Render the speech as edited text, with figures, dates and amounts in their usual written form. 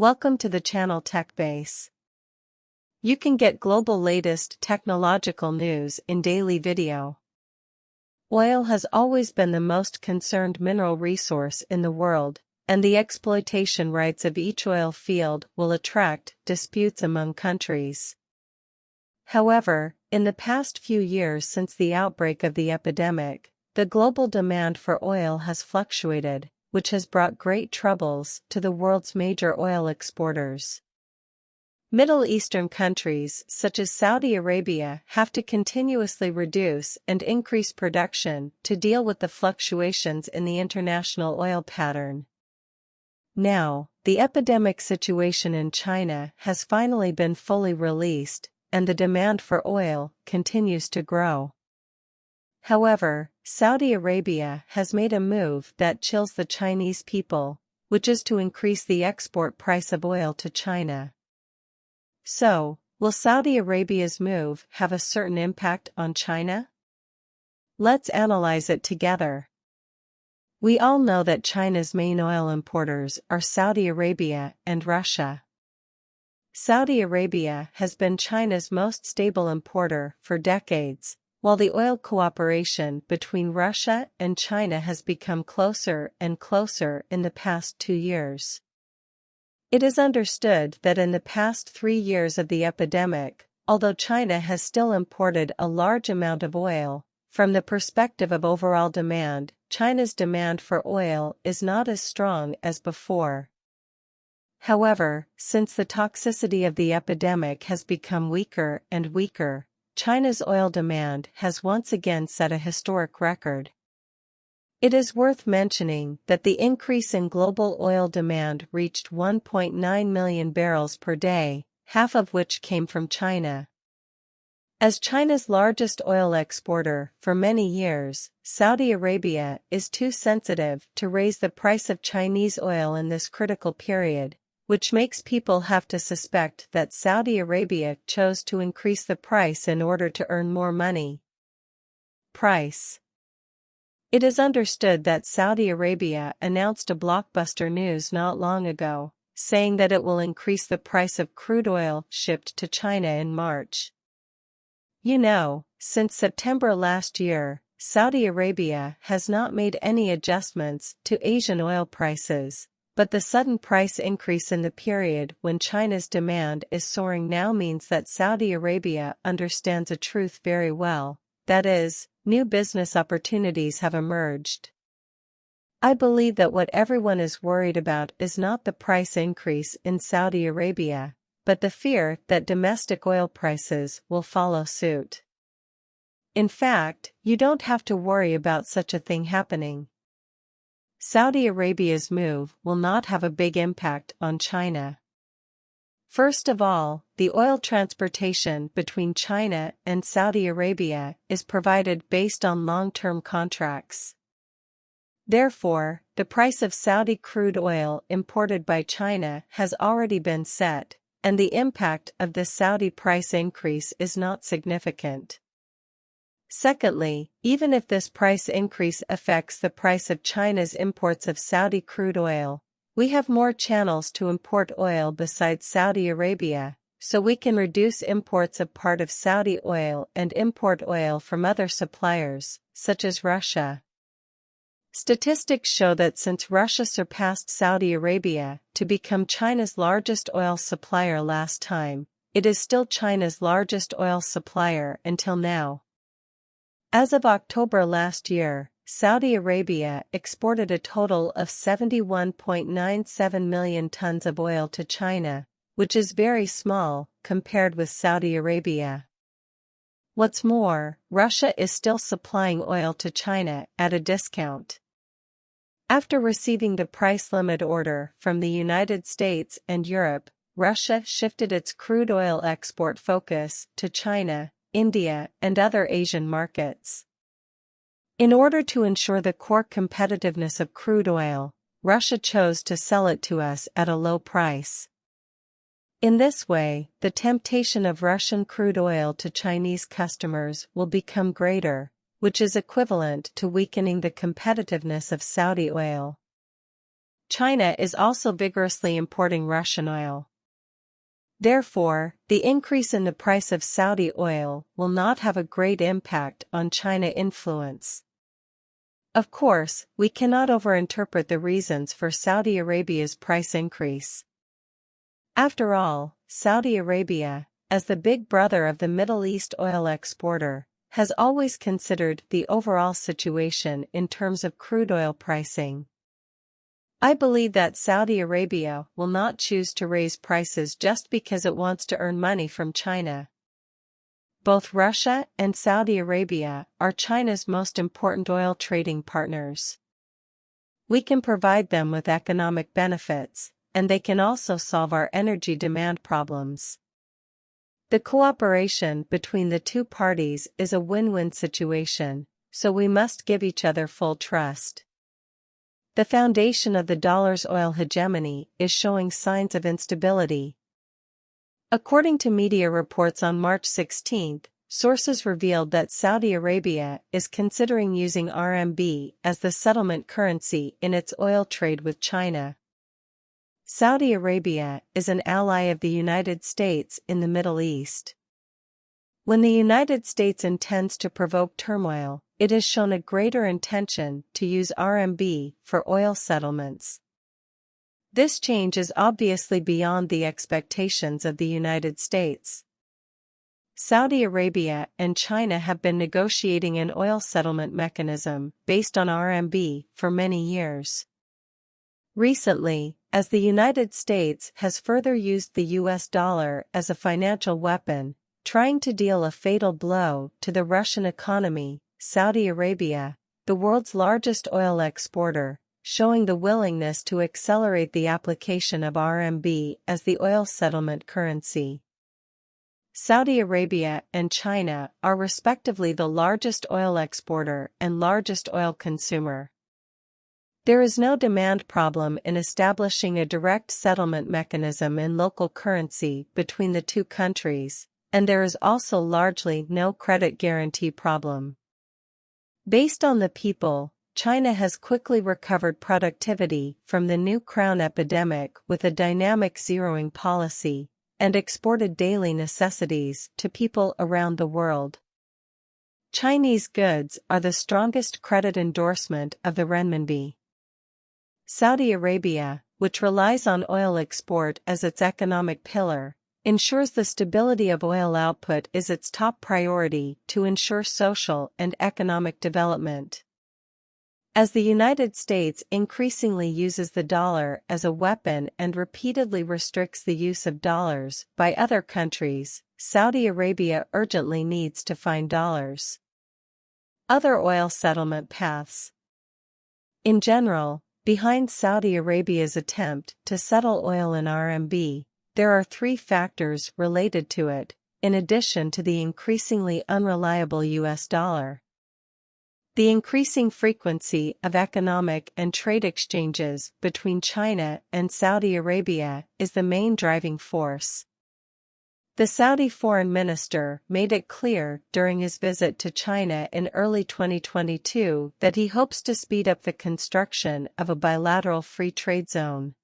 Welcome to the channel TechBase. You can get global latest technological news in daily video. Oil has always been the most concerned mineral resource in the world, and the exploitation rights of each oil field will attract disputes among countries. However, in the past few years since the outbreak of the epidemic, the global demand for oil has fluctuated, which has brought great troubles to the world's major oil exporters. Middle Eastern countries such as Saudi Arabia have to continuously reduce and increase production to deal with the fluctuations in the international oil pattern. Now, the epidemic situation in China has finally been fully released, and the demand for oil continues to grow. However, Saudi Arabia has made a move that chills the Chinese people, which is to increase the export price of oil to China. So, will Saudi Arabia's move have a certain impact on China? Let's analyze it together. We all know that China's main oil importers are Saudi Arabia and Russia. Saudi Arabia has been China's most stable importer for decades, while the oil cooperation between Russia and China has become closer and closer in the past 2 years. It is understood that in the past 3 years of the epidemic, although China has still imported a large amount of oil, from the perspective of overall demand, China's demand for oil is not as strong as before. However, since the toxicity of the epidemic has become weaker and weaker, China's oil demand has once again set a historic record. It is worth mentioning that the increase in global oil demand reached 1.9 million barrels per day, half of which came from China. As China's largest oil exporter for many years, Saudi Arabia is too sensitive to raise the price of Chinese oil in this critical period, which makes people have to suspect that Saudi Arabia chose to increase the price in order to earn more money. Price. It is understood that Saudi Arabia announced a blockbuster news not long ago, saying that it will increase the price of crude oil shipped to China in March. Since September last year, Saudi Arabia has not made any adjustments to Asian oil prices. But the sudden price increase in the period when China's demand is soaring now means that Saudi Arabia understands a truth very well, that is, new business opportunities have emerged. I believe that what everyone is worried about is not the price increase in Saudi Arabia, but the fear that domestic oil prices will follow suit. In fact, you don't have to worry about such a thing happening. Saudi Arabia's move will not have a big impact on China. First of all, the oil transportation between China and Saudi Arabia is provided based on long-term contracts. Therefore, the price of Saudi crude oil imported by China has already been set, and the impact of this Saudi price increase is not significant. Secondly, even if this price increase affects the price of China's imports of Saudi crude oil, we have more channels to import oil besides Saudi Arabia, so we can reduce imports of part of Saudi oil and import oil from other suppliers, such as Russia. Statistics show that since Russia surpassed Saudi Arabia to become China's largest oil supplier last time, it is still China's largest oil supplier until now. As of October last year, Saudi Arabia exported a total of 71.97 million tons of oil to China, which is very small compared with Saudi Arabia. What's more, Russia is still supplying oil to China at a discount. After receiving the price limit order from the United States and Europe, Russia shifted its crude oil export focus to China, India, and other Asian markets. In order to ensure the core competitiveness of crude oil, Russia chose to sell it to us at a low price. In this way, the temptation of Russian crude oil to Chinese customers will become greater, which is equivalent to weakening the competitiveness of Saudi oil. China is also vigorously importing Russian oil. Therefore, the increase in the price of Saudi oil will not have a great impact on China influence. Of course, we cannot overinterpret the reasons for Saudi Arabia's price increase. After all, Saudi Arabia, as the big brother of the Middle East oil exporter, has always considered the overall situation in terms of crude oil pricing. I believe that Saudi Arabia will not choose to raise prices just because it wants to earn money from China. Both Russia and Saudi Arabia are China's most important oil trading partners. We can provide them with economic benefits, and they can also solve our energy demand problems. The cooperation between the two parties is a win-win situation, so we must give each other full trust. The foundation of the dollar's oil hegemony is showing signs of instability. According to media reports on March 16, sources revealed that Saudi Arabia is considering using RMB as the settlement currency in its oil trade with China. Saudi Arabia is an ally of the United States in the Middle East. When the United States intends to provoke turmoil, it has shown a greater intention to use RMB for oil settlements. This change is obviously beyond the expectations of the United States. Saudi Arabia and China have been negotiating an oil settlement mechanism based on RMB for many years. Recently, as the United States has further used the US dollar as a financial weapon, trying to deal a fatal blow to the Russian economy, Saudi Arabia, the world's largest oil exporter, showing the willingness to accelerate the application of RMB as the oil settlement currency. Saudi Arabia and China are respectively the largest oil exporter and largest oil consumer. There is no demand problem in establishing a direct settlement mechanism in local currency between the two countries, and there is also largely no credit guarantee problem. Based on the people, China has quickly recovered productivity from the new crown epidemic with a dynamic zeroing policy, and exported daily necessities to people around the world. Chinese goods are the strongest credit endorsement of the renminbi. Saudi Arabia, which relies on oil export as its economic pillar, ensures the stability of oil output is its top priority to ensure social and economic development. As the United States increasingly uses the dollar as a weapon and repeatedly restricts the use of dollars by other countries, Saudi Arabia urgently needs to find dollars. Other oil settlement paths. In general, behind Saudi Arabia's attempt to settle oil in RMB, there are three factors related to it, in addition to the increasingly unreliable US dollar. The increasing frequency of economic and trade exchanges between China and Saudi Arabia is the main driving force. The Saudi foreign minister made it clear during his visit to China in early 2022 that he hopes to speed up the construction of a bilateral free trade zone.